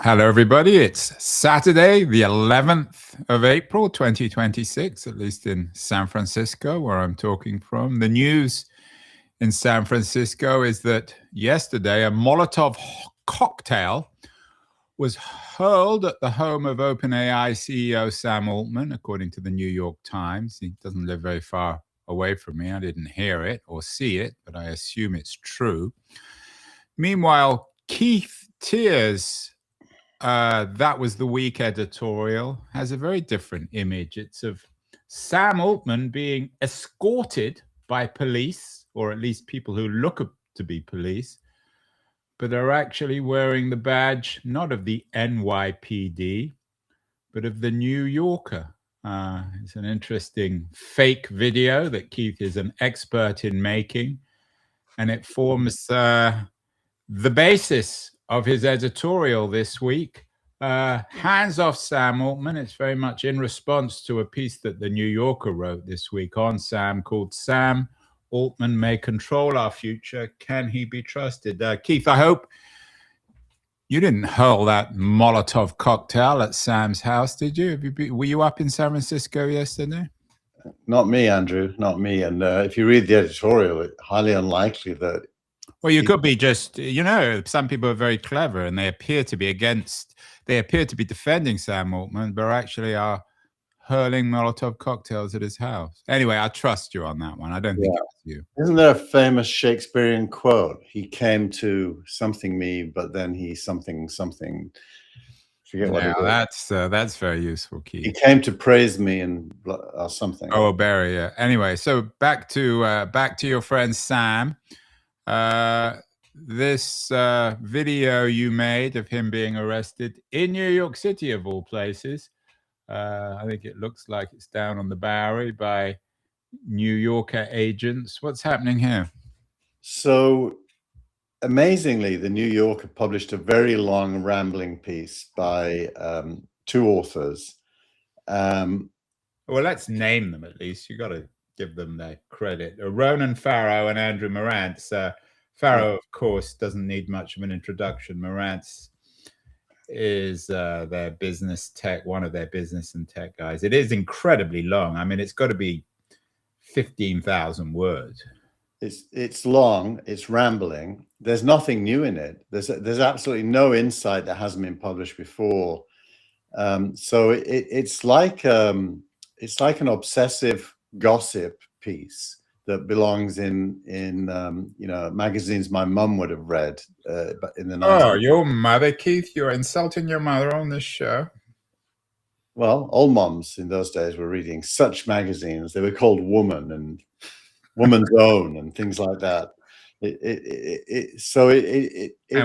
Hello, everybody. It's Saturday, the 11th of April, 2026, at least in San Francisco, where I'm talking from. The news in San Francisco is that yesterday a Molotov cocktail was hurled at the home of OpenAI CEO Sam Altman, according to the New York Times. He doesn't live very far away from me. I didn't hear it or see it, but I assume it's true. Meanwhile, Keith Tears, that was the week editorial, has a very different image. It's of Sam Altman being escorted by police, or at least people who look to be police, but are actually wearing the badge not of the NYPD, but of the New Yorker. It's an interesting fake video that Keith is an expert in making, and it forms the basis of his editorial this week. Hands off Sam Altman. It's very much in response to a piece that the New Yorker wrote this week on Sam called Sam Altman May Control Our Future. Can he be trusted? Keith, I hope you didn't hurl that Molotov cocktail at Sam's house, did you? Were you up in San Francisco yesterday? Not me, Andrew, not me. And if you read the editorial, it's highly unlikely that. Well, you could be just, some people are very clever and they appear to be defending Sam Altman, but actually are hurling Molotov cocktails at his house. Anyway, I trust you on that one. I don't think it was you. Isn't there a famous Shakespearean quote? He came to something me, but then he something. Forget what it is. That's very useful, Keith. He came to praise me and something. Oh, Barry, yeah. Anyway, so back to your friend Sam. This video you made of him being arrested in New York City, of all places. I think it looks like it's down on the Bowery by New Yorker agents. What's happening here? So, amazingly, the New Yorker published a very long, rambling piece by two authors. Well, let's name them at least. You got to give them their credit. Ronan Farrow and Andrew Marantz. Farrow, of course, doesn't need much of an introduction. Marantz is their business tech, one of their business and tech guys. It is incredibly long. I mean, it's got to be 15,000 words. It's long. It's rambling. There's nothing new in it. There's absolutely no insight that hasn't been published before. So it's like an obsessive gossip piece that belongs in magazines my mum would have read in the 90s. Oh, your mother, Keith? You're insulting your mother on this show? Well, old mums in those days were reading such magazines. They were called Woman and Woman's Own and things like that. And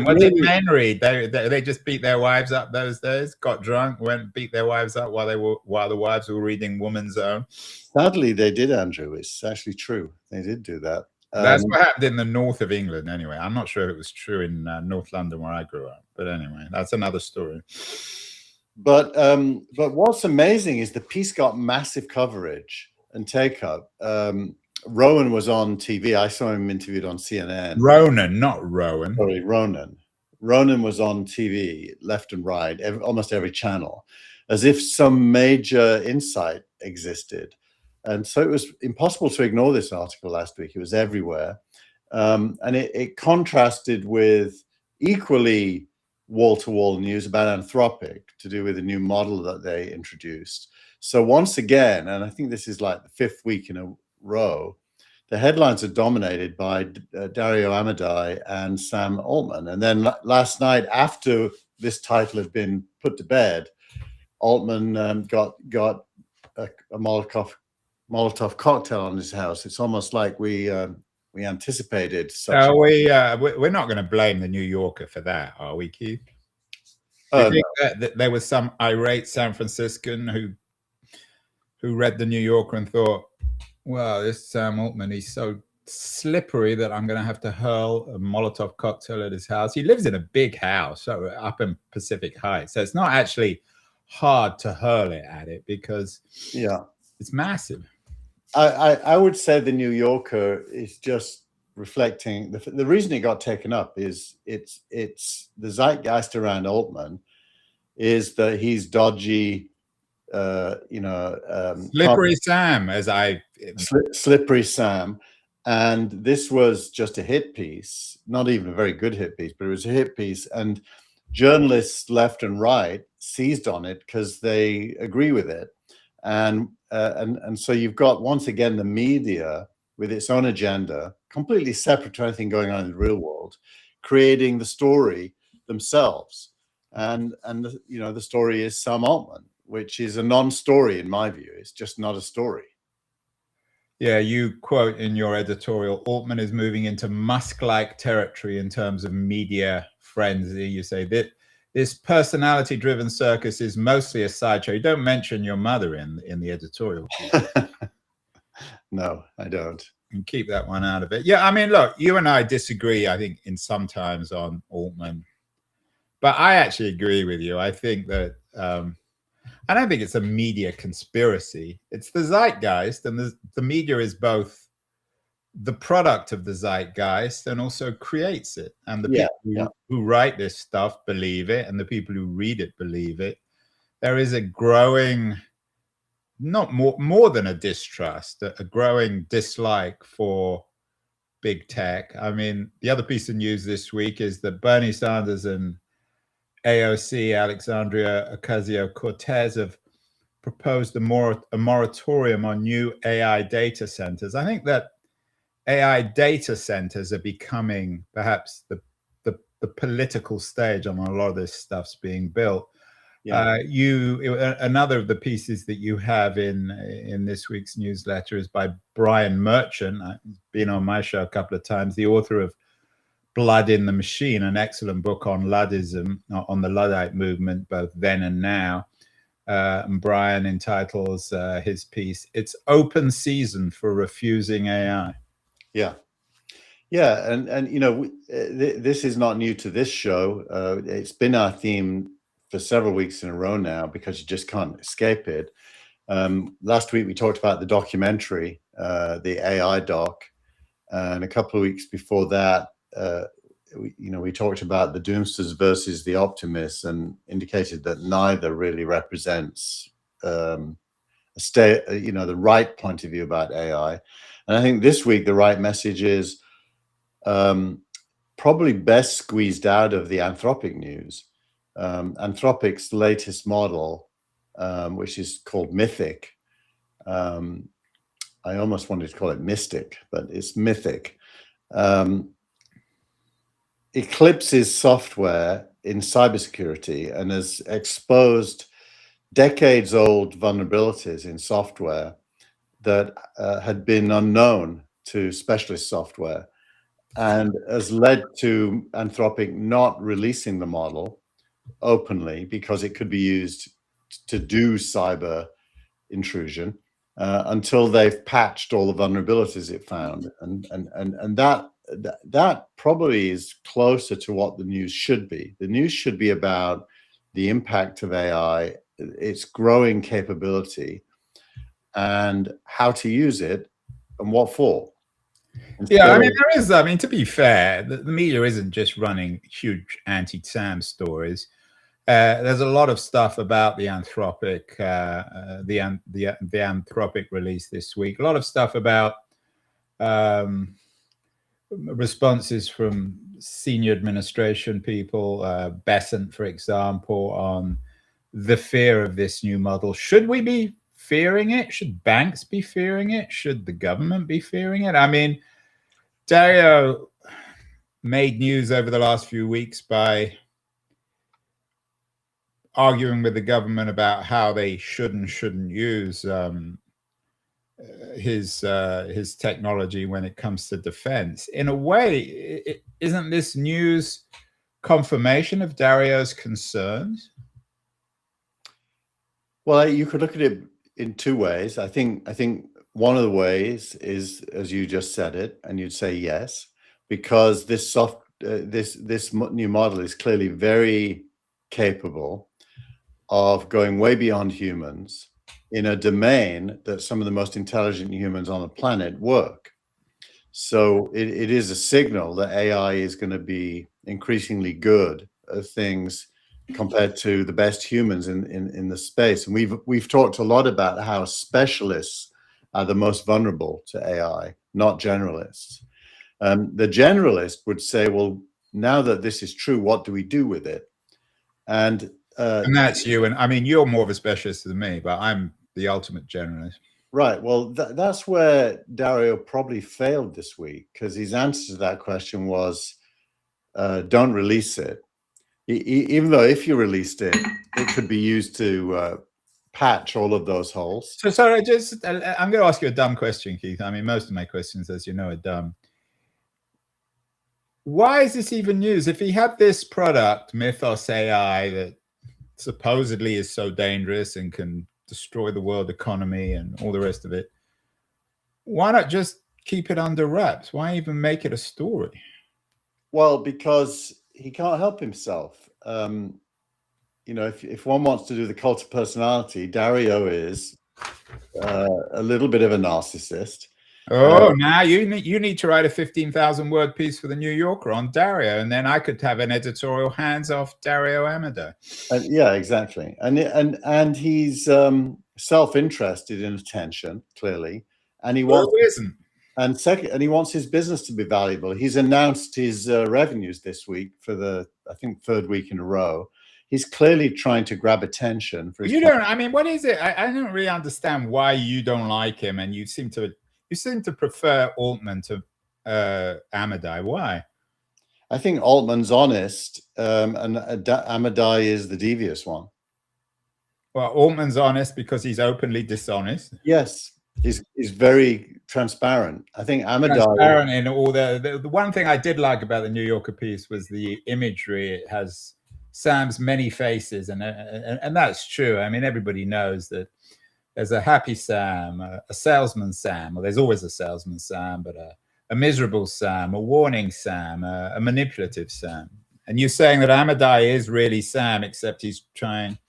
what did men read? They just beat their wives up those days, got drunk, went beat their wives up while the wives were reading Woman's Own. Sadly, they did, Andrew. It's actually true. They did do that. That's what happened in the north of England, anyway. I'm not sure if it was true in North London where I grew up, but anyway, that's another story. But what's amazing is the piece got massive coverage and take-up. Rowan was on TV. I saw him interviewed on CNN. Ronan, not Rowan. Sorry, Ronan. Ronan was on TV, left and right, almost every channel, as if some major insight existed. And so it was impossible to ignore this article last week. It was everywhere. And it contrasted with equally wall-to-wall news about Anthropic to do with a new model that they introduced. So once again, and I think this is like the fifth week in a row, the headlines are dominated by Dario Amadei and Sam Altman. And then last night, after this title had been put to bed, Altman got a Molotov cocktail on his house. It's almost like we anticipated. We're not going to blame the New Yorker for that, are we, Keith? I think that there was some irate San Franciscan who read the New Yorker and thought, well, this Sam Altman, he's so slippery that I'm going to have to hurl a Molotov cocktail at his house. He lives in a big house up in Pacific Heights, so it's not actually hard to hurl it at it because it's massive. I would say the New Yorker is just reflecting the reason it got taken up is it's the zeitgeist around Altman is that he's dodgy, Slippery Sam, as Slippery Sam. And this was just a hit piece, not even a very good hit piece, but it was a hit piece. And journalists left and right seized on it because they agree with it. And so you've got, once again, the media with its own agenda, completely separate to anything going on in the real world, creating the story themselves. And the story is Sam Altman, which is a non-story in my view. It's just not a story. Yeah, you quote in your editorial, Altman is moving into Musk-like territory in terms of media frenzy. You say that this personality-driven circus is mostly a sideshow. You don't mention your mother in the editorial. No, I don't. And keep that one out of it. Yeah, I mean, look, you and I disagree, I think, in sometimes on Altman. But I actually agree with you. I think that I don't think it's a media conspiracy. It's the zeitgeist, and the media is both the product of the zeitgeist and also creates it. And the people who write this stuff believe it, and the people who read it believe it. There is a growing, not more than a distrust, a growing dislike for big tech. I mean, the other piece of news this week is that Bernie Sanders and AOC, Alexandria Ocasio-Cortez, have proposed a moratorium on new AI data centers. I think that AI data centers are becoming perhaps the political stage on a lot of this stuff's being built. Yeah. Another of the pieces that you have in this week's newsletter is by Brian Merchant. He's been on my show a couple of times, the author of Blood in the Machine, an excellent book on Luddism, on the Luddite movement, both then and now. And Brian entitles his piece, "It's Open Season for Refusing AI." Yeah. Yeah. And this is not new to this show. It's been our theme for several weeks in a row now because you just can't escape it. Last week, we talked about the documentary, the AI doc. And a couple of weeks before that, we talked about the doomsters versus the optimists, and indicated that neither really represents the right point of view about AI. And I think this week the right message is probably best squeezed out of the Anthropic news. Anthropic's latest model, which is called Mythic. I almost wanted to call it Mystic, but it's Mythic. Eclipses software in cybersecurity and has exposed decades-old vulnerabilities in software that had been unknown to specialist software, and has led to Anthropic not releasing the model openly because it could be used to do cyber intrusion until they've patched all the vulnerabilities it found. And that probably is closer to what the news should be. The news should be about the impact of AI, its growing capability, and how to use it and what for. Yeah, I mean, there is, to be fair, the media isn't just running huge anti-Sam stories. There's a lot of stuff about the Anthropic, the Anthropic release this week. A lot of stuff about responses from senior administration people, Besant, for example, on the fear of this new model. Should we be fearing it? Should banks be fearing it? Should the government be fearing it? I mean, Dario made news over the last few weeks by arguing with the government about how they should and shouldn't use his technology when it comes to defense. In a way, isn't this news confirmation of Dario's concerns? Well, you could look at it in two ways. I think one of the ways is, as you just said it, and you'd say yes, because this new model is clearly very capable of going way beyond humans in a domain that some of the most intelligent humans on the planet work. So it is a signal that AI is going to be increasingly good at things compared to the best humans in the space. And we've talked a lot about how specialists are the most vulnerable to AI, not generalists. The generalist would say, well, now that this is true, what do we do with it? And that's you. And I mean, you're more of a specialist than me, but I'm the ultimate generalist. Right. Well, that's where Dario probably failed this week, because his answer to that question was, don't release it. Even though if you released it, it could be used to patch all of those holes. So sorry, I'm going to ask you a dumb question, Keith. I mean, most of my questions, as you know, are dumb. Why is this even news? If he had this product, Mythos AI, that supposedly is so dangerous and can destroy the world economy and all the rest of it, why not just keep it under wraps? Why even make it a story? Well, because he can't help himself. You know, if one wants to do the cult of personality, Dario is a little bit of a narcissist. Oh, now you need to write a 15,000 word piece for the New Yorker on Dario, and then I could have an editorial hands off Dario Amadei. Yeah, exactly. And he's self-interested in attention, clearly, and he wants. Who isn't? And second, and he wants his business to be valuable. He's announced his revenues this week for the, I think, third week in a row. He's clearly trying to grab attention for his. You don't. I mean, what is it? I don't really understand why you don't like him, and you seem to prefer Altman to Amadei. Why? I think Altman's honest, and Amadei is the devious one. Well, Altman's honest because he's openly dishonest. Yes, he's very transparent. I think Amadei. Transparent in all the one thing I did like about the New Yorker piece was the imagery. It has Sam's many faces, and that's true. I mean, everybody knows that there's a happy Sam, a salesman Sam, or there's always a salesman Sam, but a miserable Sam, a warning Sam, a manipulative Sam. And you're saying that Amadei is really Sam, except he's trying.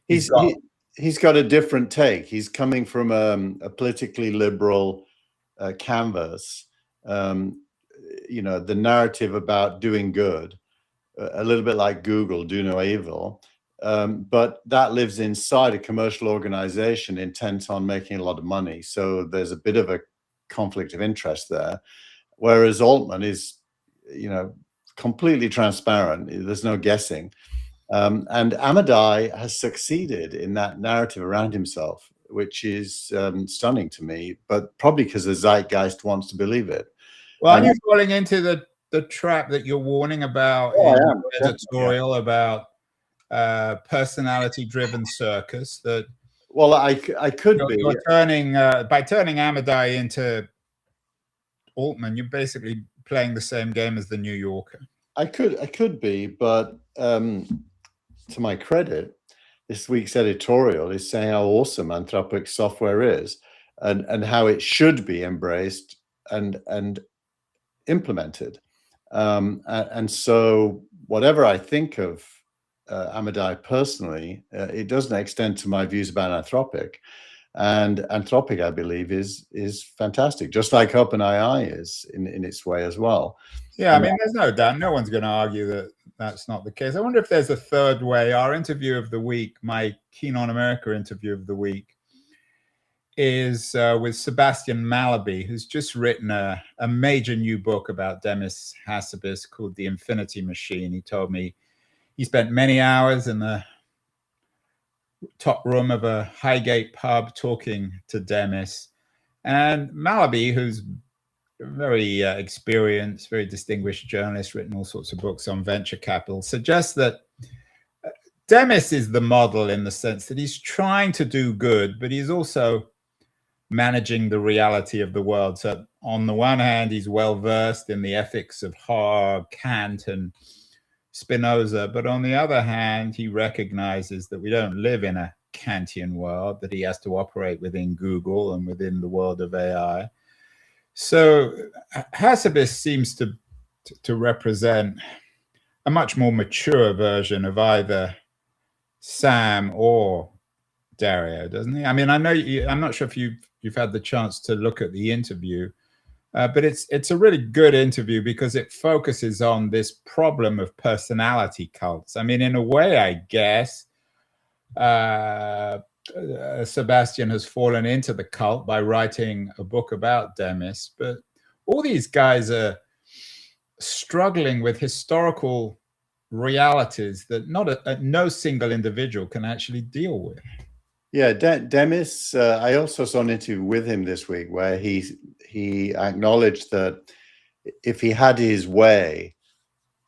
He's got a different take. He's coming from a politically liberal canvas. You know, the narrative about doing good, a little bit like Google, do no evil. But that lives inside a commercial organization intent on making a lot of money. So there's a bit of a conflict of interest there. Whereas Altman is, you know, completely transparent. There's no guessing. And Amadei has succeeded in that narrative around himself, which is stunning to me, but probably because the zeitgeist wants to believe it. Well, are you falling into the trap that you're warning about in the editorial about personality-driven circus? That well, I could be. You're turning by turning Amadei into Altman, you're basically playing the same game as the New Yorker. I could be, but to my credit, this week's editorial is saying how awesome Anthropic software is, and how it should be embraced and implemented. And so, whatever I think of Amadei personally, it doesn't extend to my views about Anthropic. And Anthropic, I believe, is fantastic, just like OpenAI is in its way as well. Yeah, I mean, there's no doubt. No one's going to argue that that's not the case. I wonder if there's a third way. Our interview of the week, my Keen on America interview of the week, is with Sebastian Mallaby, who's just written a major new book about Demis Hassabis called The Infinity Machine. He told me he spent many hours in the top room of a Highgate pub talking to Demis. And Mallaby, who's very experienced, very distinguished journalist, written all sorts of books on venture capital, suggests that Demis is the model in the sense that he's trying to do good, but he's also managing the reality of the world. So on the one hand, he's well versed in the ethics of Kant and Spinoza, but on the other hand, he recognizes that we don't live in a Kantian world, that he has to operate within Google and within the world of AI. So Hassabis seems to represent a much more mature version of either Sam or Dario, doesn't he? I mean, I know I'm not sure if you've had the chance to look at the interview, But it's a really good interview because it focuses on this problem of personality cults. I mean, in a way, I guess Sebastian has fallen into the cult by writing a book about Demis. But all these guys are struggling with historical realities that no single individual can actually deal with. Yeah, Demis, I also saw an interview with him this week where he acknowledged that if he had his way,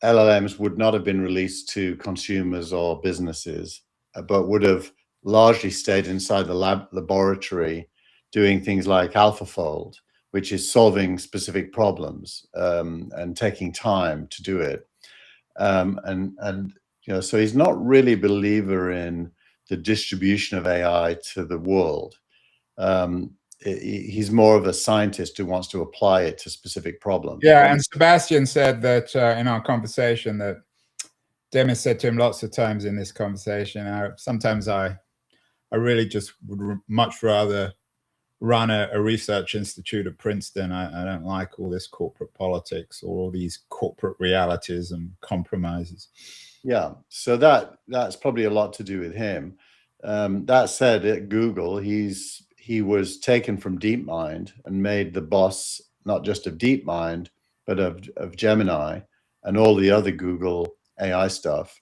LLMs would not have been released to consumers or businesses, but would have largely stayed inside the laboratory doing things like AlphaFold, which is solving specific problems and taking time to do it. And you know, so he's not really a believer in the distribution of AI to the world. He's more of a scientist who wants to apply it to specific problems. Yeah, and Sebastian said that in our conversation that Demis said to him lots of times in this conversation, sometimes I really just would much rather run a research institute at Princeton. I don't like all this corporate politics or all these corporate realities and compromises. Yeah, so that's probably a lot to do with him. That said, at Google, he was taken from DeepMind and made the boss not just of DeepMind, but of Gemini and all the other Google AI stuff.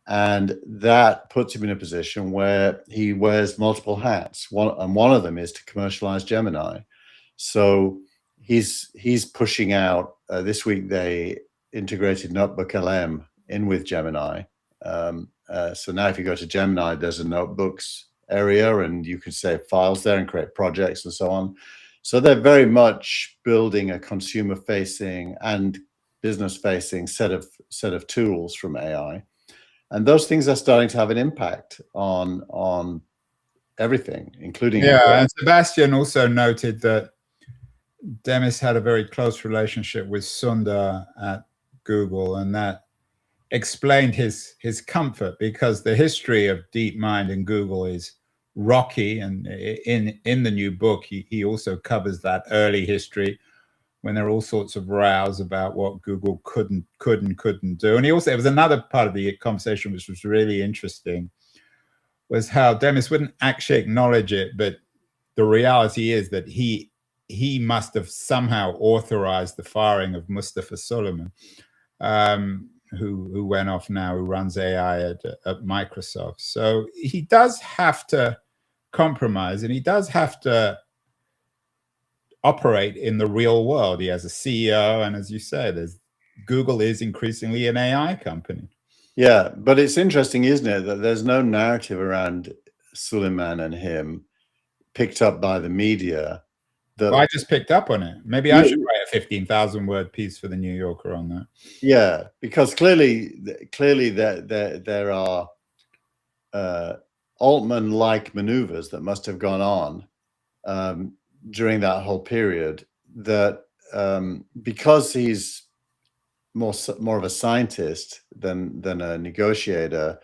And that puts him in a position where he wears multiple hats. One of them is to commercialize Gemini. So he's pushing out. This week they integrated NotebookLM in with Gemini. So now if you go to Gemini, there's a notebooks area and you can save files there and create projects and so on. So they're very much building a consumer facing and business facing set of tools from AI. And those things are starting to have an impact on everything, including... Yeah, and Sebastian also noted that Demis had a very close relationship with Sundar at Google, and that explained his comfort, because the history of DeepMind and Google is rocky. And in the new book, he also covers that early history when there are all sorts of rows about what Google couldn't do. And he also, it was another part of the conversation which was really interesting, was how Demis wouldn't actually acknowledge it, but the reality is that he must have somehow authorized the firing of Mustafa Suleyman, who went off now, who runs AI at Microsoft. So he does have to compromise, and he does have to operate in the real world. He has a CEO, and as you said, Google is increasingly an AI company. Yeah, but it's interesting, isn't it, that there's no narrative around Suleyman and him picked up by the media. Well, I just picked up on it. Maybe I should write a 15,000-word piece for the New Yorker on that. Yeah, because clearly there are Altman-like maneuvers that must have gone on during that whole period, that because he's more of a scientist than a negotiator,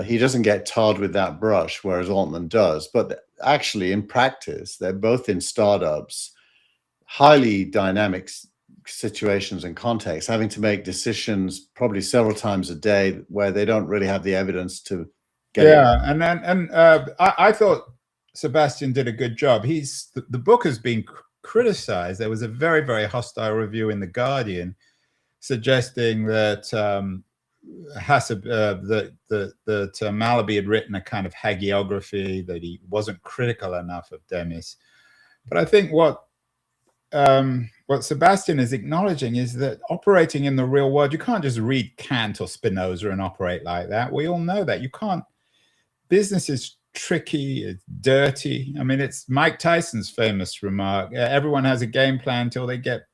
he doesn't get tarred with that brush, whereas Altman does. But actually, in practice, they're both in startups, highly dynamic situations and contexts, having to make decisions probably several times a day where they don't really have the evidence to get it. And I thought Sebastian did a good job. The book has been criticized. There was a very, very hostile review in The Guardian suggesting that Malaby had written a kind of hagiography, that he wasn't critical enough of Demis. But I think what Sebastian is acknowledging is that operating in the real world, you can't just read Kant or Spinoza and operate like that. We all know that. You can't. Business is tricky, it's dirty. I mean, it's Mike Tyson's famous remark, everyone has a game plan until they get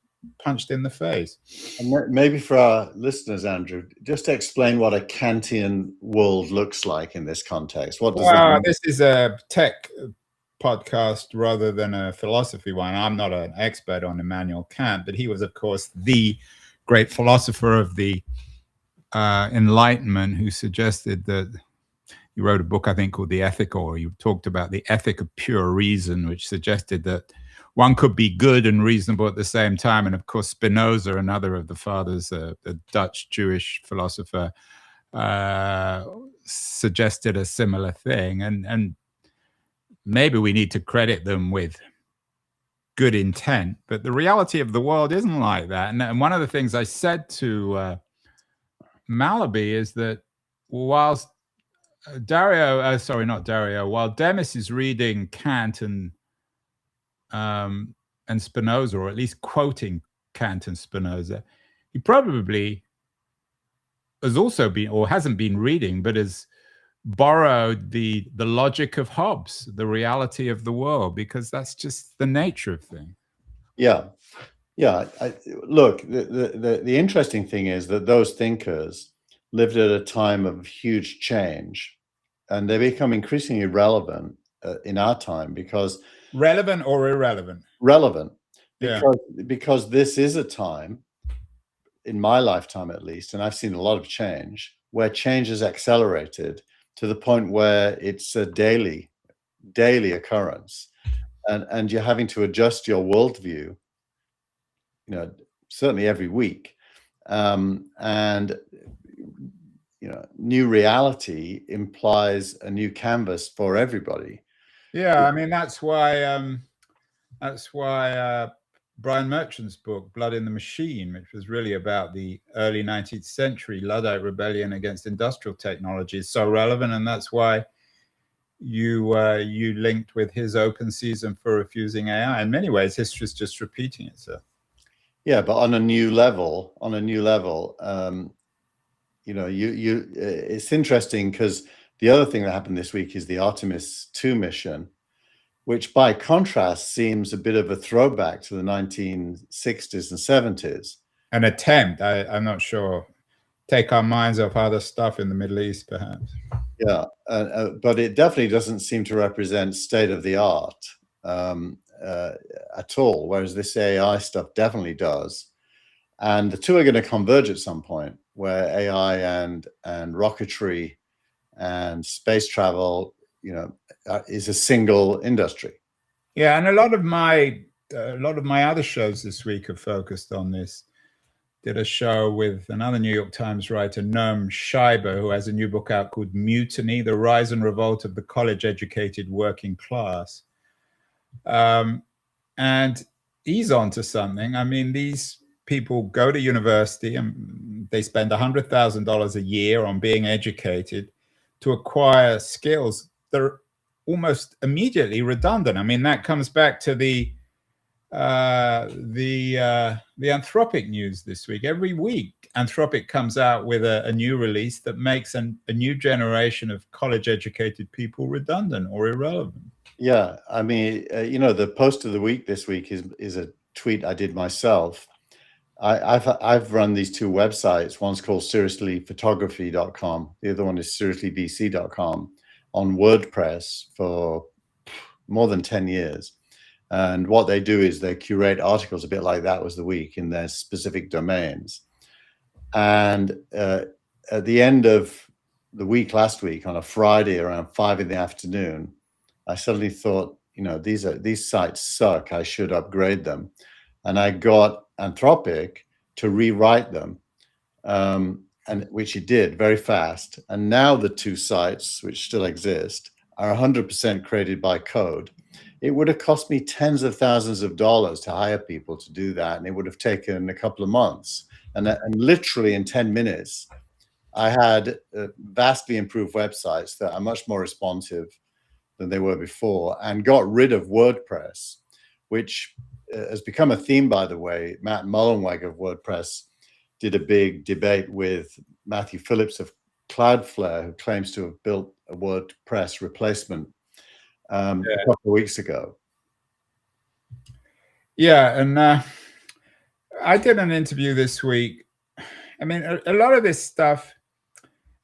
punched in the face. And maybe for our listeners, Andrew, just to explain what a Kantian world looks like in this context. What does that mean? This is a tech podcast rather than a philosophy one. I'm not an expert on Immanuel Kant, but he was, of course, the great philosopher of the Enlightenment, who suggested that he wrote a book, I think, called The Ethical, or you talked about the ethic of pure reason, which suggested that one could be good and reasonable at the same time. And of course, Spinoza, another of the fathers, the Dutch Jewish philosopher, suggested a similar thing. And maybe we need to credit them with good intent, but the reality of the world isn't like that. And one of the things I said to Malaby is that whilst while Demis is reading Kant and Spinoza, or at least quoting Kant and Spinoza, he probably has also been, or hasn't been reading, but has borrowed the logic of Hobbes, the reality of the world, because that's just the nature of things. Yeah. Look, the interesting thing is that those thinkers lived at a time of huge change, and they become increasingly relevant in our time because relevant or irrelevant? Relevant, because this is a time, in my lifetime at least, and I've seen a lot of change, where change has accelerated to the point where it's a daily occurrence, and you're having to adjust your worldview, certainly every week, and new reality implies a new canvas for everybody. Yeah, I mean that's why Brian Merchant's book Blood in the Machine, which was really about the early 19th century Luddite rebellion against industrial technology, is so relevant, and that's why you linked with his open season for refusing AI. In many ways, history is just repeating itself. Yeah, but on a new level, it's interesting because the other thing that happened this week is the Artemis 2 mission, which by contrast seems a bit of a throwback to the 1960s and 70s. An attempt, I'm not sure, take our minds off other stuff in the Middle East, perhaps. Yeah, but it definitely doesn't seem to represent state of the art at all, whereas this AI stuff definitely does. And the two are going to converge at some point, where AI and rocketry and space travel, is a single industry. Yeah, and a lot of my other shows this week have focused on this. Did a show with another New York Times writer, Noam Scheiber, who has a new book out called Mutiny: The Rise and Revolt of the College-Educated Working Class. And he's onto something. I mean, these people go to university and they spend $100,000 a year on being educated to acquire skills that are almost immediately redundant. I mean, that comes back to the Anthropic news this week. Every week, Anthropic comes out with a new release that makes a new generation of college-educated people redundant or irrelevant. Yeah, I mean, the post of the week this week is a tweet I did myself. I've run these two websites. One's called seriouslyphotography.com. The other one is seriouslyvc.com on WordPress for more than 10 years. And what they do is they curate articles a bit like That Was the Week in their specific domains. And at the end of the week last week, on a Friday around 5 p.m, I suddenly thought, these sites suck. I should upgrade them. And I got Anthropic to rewrite them, and which it did very fast. And now the two sites, which still exist, are 100% created by code. It would have cost me tens of thousands of dollars to hire people to do that, and it would have taken a couple of months. And literally in 10 minutes, I had vastly improved websites that are much more responsive than they were before, and got rid of WordPress, which has become a theme, by the way. Matt Mullenweg of WordPress did a big debate with Matthew Phillips of Cloudflare, who claims to have built a WordPress replacement a couple of weeks ago. Yeah, and I did an interview this week. I mean, a lot of this stuff,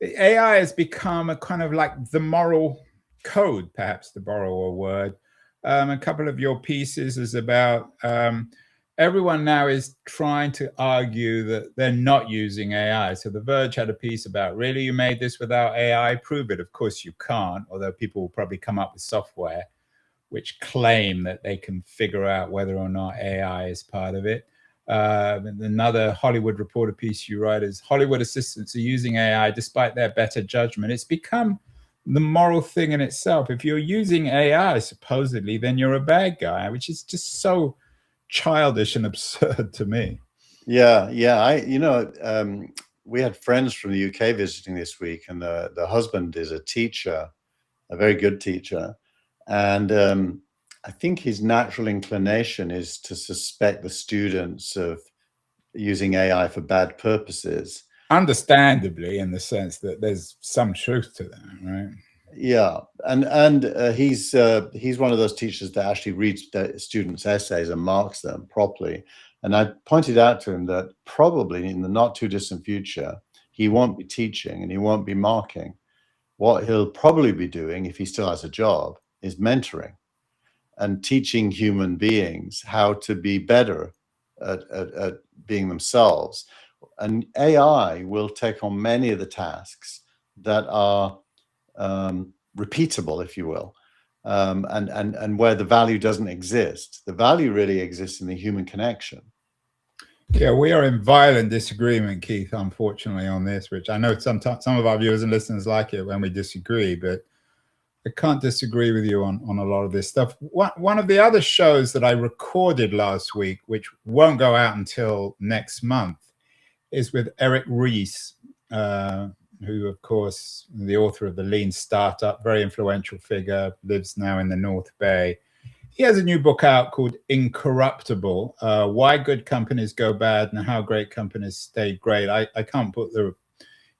AI has become a kind of like the moral code, perhaps, to borrow a word. A couple of your pieces is about everyone now is trying to argue that they're not using AI. So The Verge had a piece about, really, you made this without AI? Prove it. Of course you can't, although people will probably come up with software. which claim that they can figure out whether or not AI is part of it. Another Hollywood Reporter piece you write is Hollywood assistants are using AI despite their better judgment. It's become the moral thing in itself. If you're using AI, supposedly, then you're a bad guy, which is just so childish and absurd to me. Yeah. We had friends from the UK visiting this week, and the husband is a teacher, a very good teacher. And I think his natural inclination is to suspect the students of using AI for bad purposes. Understandably, in the sense that there's some truth to that, right? Yeah, and he's one of those teachers that actually reads the students' essays and marks them properly. And I pointed out to him that probably in the not too distant future, he won't be teaching and he won't be marking. What he'll probably be doing, if he still has a job, is mentoring and teaching human beings how to be better at being themselves. And AI will take on many of the tasks that are repeatable, if you will, and where the value doesn't exist. The value really exists in the human connection. Yeah, we are in violent disagreement, Keith, unfortunately, on this, which I know some of our viewers and listeners like it when we disagree, but I can't disagree with you on a lot of this stuff. One of the other shows that I recorded last week, which won't go out until next month, is with Eric Ries, who, of course, the author of The Lean Startup, very influential figure, lives now in the North Bay. He has a new book out called Incorruptible, Why Good Companies Go Bad and How Great Companies Stay Great. I can't put the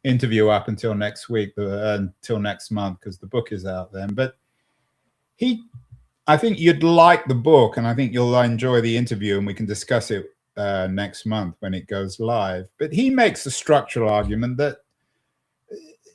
interview up until next week, until next month, because the book is out then. But I think you'd like the book, and I think you'll enjoy the interview, and we can discuss it next month when it goes live. But he makes a structural argument that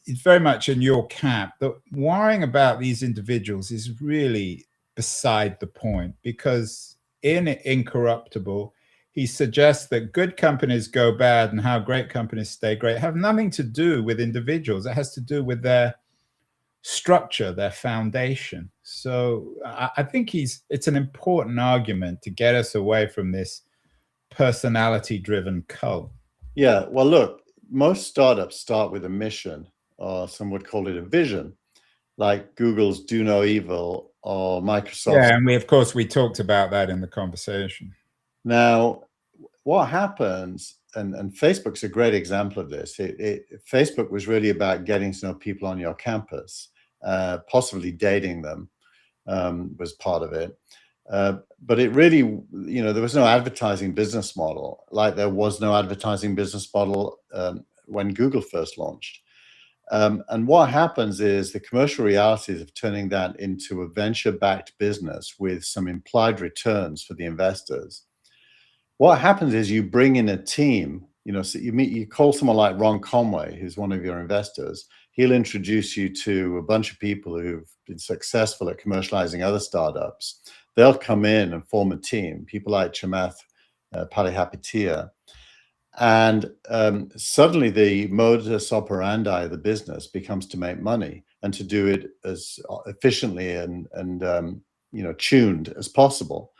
it's very much in your camp, that worrying about these individuals is really beside the point, because in Incorruptible, he suggests that good companies go bad and how great companies stay great have nothing to do with individuals. It has to do with their structure, their foundation. So I think it's an important argument to get us away from this personality-driven cult. Yeah, well, look, most startups start with a mission, or some would call it a vision, like Google's Do No Evil or Microsoft. Yeah, and we talked about that in the conversation. Now, what happens, and Facebook's a great example of this. Facebook was really about getting to know people on your campus, possibly dating them was part of it. But it really, there was no advertising business model, like there was no advertising business model when Google first launched. And what happens is the commercial realities of turning that into a venture-backed business with some implied returns for the investors. What happens is you bring in a team, so you call someone like Ron Conway, who's one of your investors. He'll introduce you to a bunch of people who've been successful at commercializing other startups. They'll come in and form a team, people like Chamath Palihapitiya. And suddenly the modus operandi of the business becomes to make money and to do it as efficiently and tuned as possible.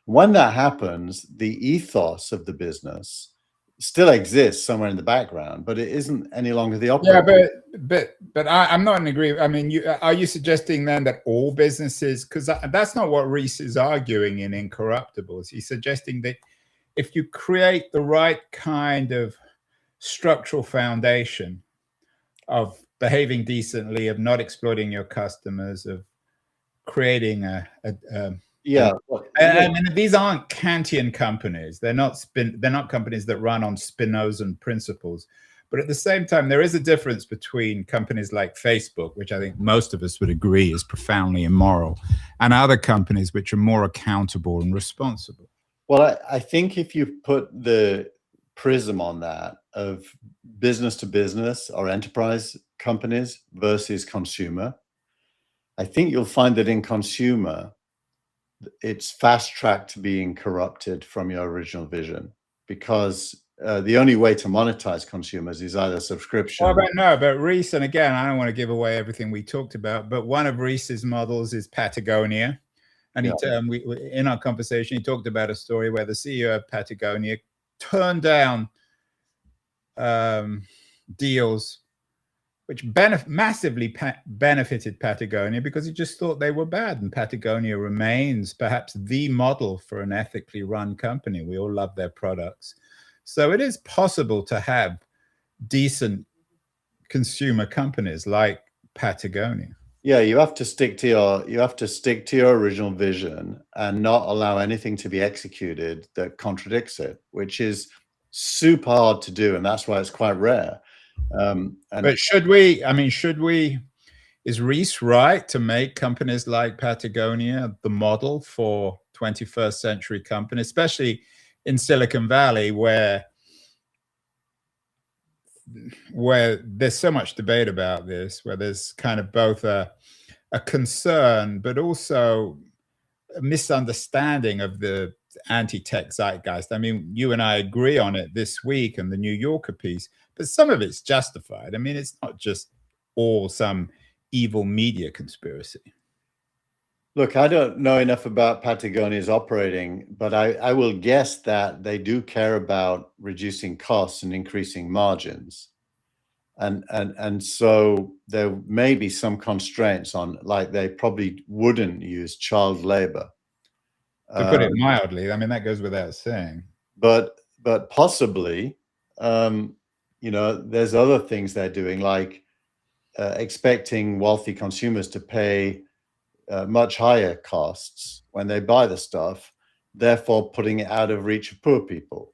When that happens, the ethos of the business still exists somewhere in the background, but it isn't any longer the operator. Yeah, but I'm not in agreement. I mean, are you suggesting then that all businesses, because that's not what Reese is arguing in Incorruptibles. He's suggesting that if you create the right kind of structural foundation of behaving decently, of not exploiting your customers, of creating I mean, these aren't Kantian companies. They're not companies that run on Spinozan principles. But at the same time, there is a difference between companies like Facebook, which I think most of us would agree is profoundly immoral, and other companies which are more accountable and responsible. Well, I think if you put the prism on that of business to business or enterprise companies versus consumer, I think you'll find that in consumer, it's fast-tracked to being corrupted from your original vision, because the only way to monetize consumers is either subscription. But Reese, and again, I don't want to give away everything we talked about, but one of Reese's models is Patagonia. And in our conversation, he talked about a story where the CEO of Patagonia turned down deals which massively benefited Patagonia because he just thought they were bad. And Patagonia remains perhaps the model for an ethically run company. We all love their products. So it is possible to have decent consumer companies like Patagonia. Yeah, you have to stick to your original vision and not allow anything to be executed that contradicts it, which is super hard to do, and that's why it's quite rare. But should we? Is Reese right to make companies like Patagonia the model for 21st century companies, especially in Silicon Valley, where there's so much debate about this, where there's kind of both a concern, but also a misunderstanding of the anti-tech zeitgeist. I mean, you and I agree on it this week in the New Yorker piece, but some of it's justified. I mean, it's not just all some evil media conspiracy. Look, I don't know enough about Patagonia's operating, but I will guess that they do care about reducing costs and increasing margins. And so there may be some constraints on, like, they probably wouldn't use child labor. To put it mildly, I mean, that goes without saying. But possibly, there's other things they're doing, like expecting wealthy consumers to pay much higher costs when they buy the stuff, therefore putting it out of reach of poor people,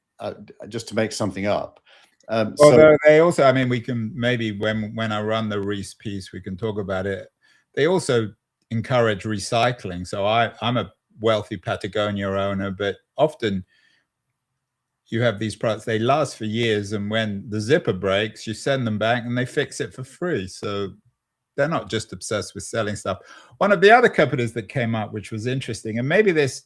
just to make something up. Although they also, I mean, we can maybe when I run the Reese piece, we can talk about it. They also encourage recycling. So I'm a wealthy Patagonia owner, but often you have these products, they last for years, and when the zipper breaks, you send them back and they fix it for free. So they're not just obsessed with selling stuff. One of the other companies that came up, which was interesting, and maybe this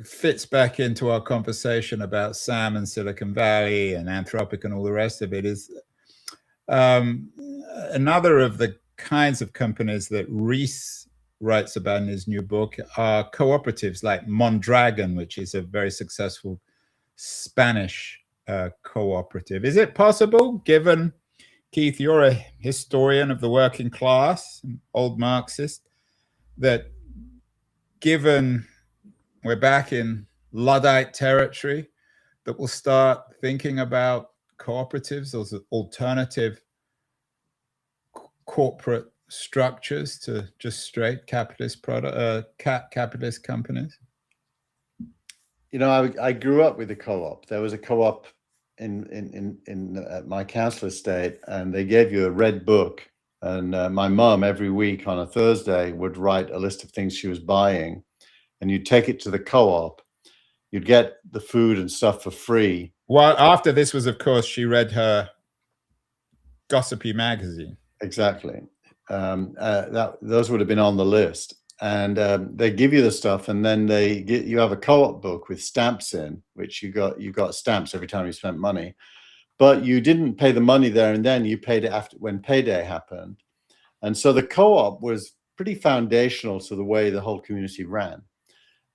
fits back into our conversation about Sam and Silicon Valley and Anthropic and all the rest of it, is another of the kinds of companies that Reese writes about in his new book are cooperatives like Mondragon, which is a very successful Spanish cooperative. Is it possible, given, Keith, you're a historian of the working class, old Marxist, that given we're back in Luddite territory, that we'll start thinking about cooperatives as alternative corporate structures to just straight capitalist capitalist companies? I grew up with a co-op. There was a co-op in my council estate, and they gave you a red book. And my mum every week on a Thursday would write a list of things she was buying, and you'd take it to the co-op. You'd get the food and stuff for free. Well, after this was, of course, she read her gossipy magazine. Exactly. Those would have been on the list. And they give you the stuff, and then you have a co-op book with stamps in, which you got stamps every time you spent money, but you didn't pay the money there and then. You paid it after, when payday happened. And so the co-op was pretty foundational to the way the whole community ran.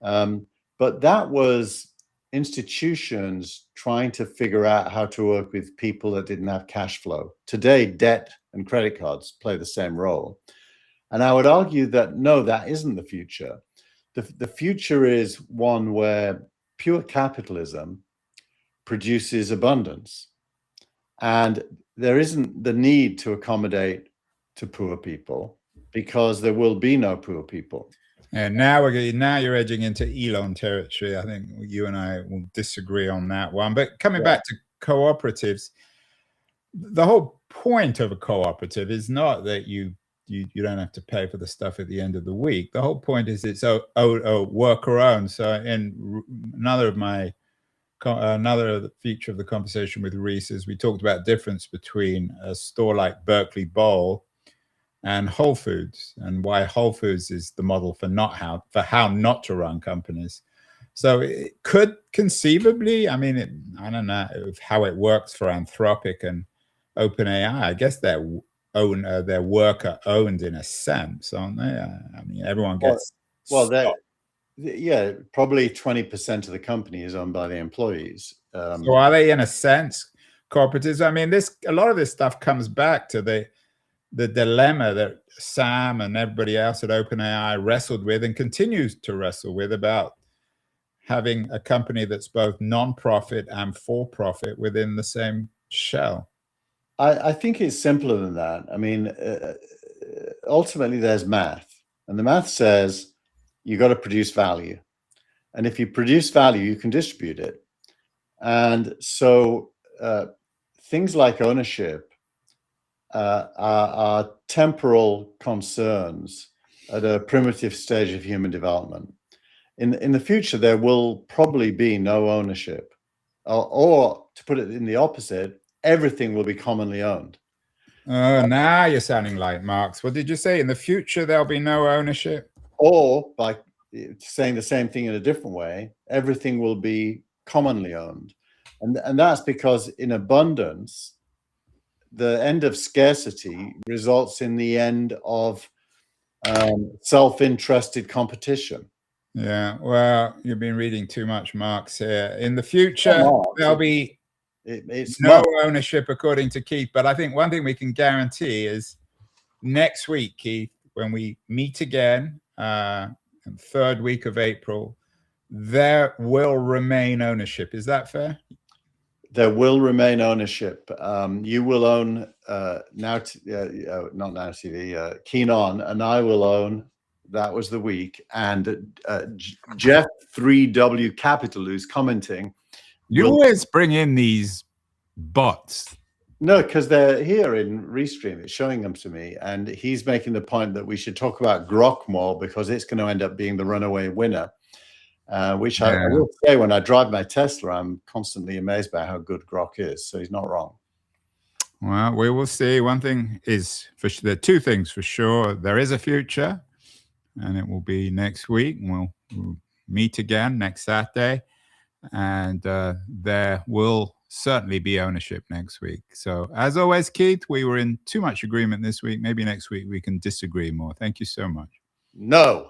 But that was institutions trying to figure out how to work with people that didn't have cash flow. Today, debt and credit cards play the same role. And I would argue that, no, that isn't the future. The future is one where pure capitalism produces abundance. And there isn't the need to accommodate to poor people, because there will be no poor people. And now you're edging into Elon territory. I think you and I will disagree on that one. But coming back to cooperatives, the whole point of a cooperative is not that you don't have to pay for the stuff at the end of the week. The whole point is it's worker owned. So in another feature of the conversation with Reese is we talked about difference between a store like Berkeley Bowl and Whole Foods, and why Whole Foods is the model for how not to run companies. So it could conceivably, I mean, I don't know how it works for Anthropic and OpenAI. I guess they're they're worker owned in a sense, aren't they? I mean, everyone gets well, yeah, probably 20% of the company is owned by the employees. So are they, in a sense, cooperatives? I mean, a lot of this stuff comes back to the dilemma that Sam and everybody else at OpenAI wrestled with and continues to wrestle with, about having a company that's both non-profit and for-profit within the same shell. I think it's simpler than that. I mean, ultimately there's math, and the math says you got to produce value. And if you produce value, you can distribute it. And so things like ownership are temporal concerns at a primitive stage of human development. In the future, there will probably be no ownership, or to put it in the opposite, everything will be commonly owned. Now you're sounding like Marx. What did you say? In the future, there'll be no ownership? Or, by saying the same thing in a different way, everything will be commonly owned. And that's because in abundance, the end of scarcity results in the end of self-interested competition. Yeah, well, you've been reading too much Marx here. In the future, there'll be no ownership, according to Keith. But I think one thing we can guarantee is next week, Keith, when we meet again, in the third week of April, there will remain ownership. Is that fair? There will remain ownership. You will own not Now TV, Keen On, and I will own That Was the Week. And Jeff 3W Capital, who's commenting. You always bring in these bots. No, because they're here in Restream. It's showing them to me. And he's making the point that we should talk about Grok more because it's going to end up being the runaway winner. Which I will say, when I drive my Tesla, I'm constantly amazed by how good Grok is. So he's not wrong. Well, we will see. One thing is for sure, there are two things for sure. There is a future, and it will be next week. We'll meet again next Saturday, and there will certainly be ownership next week. So as always, Keith, we were in too much agreement this week. Maybe next week we can disagree more. Thank you so much. No.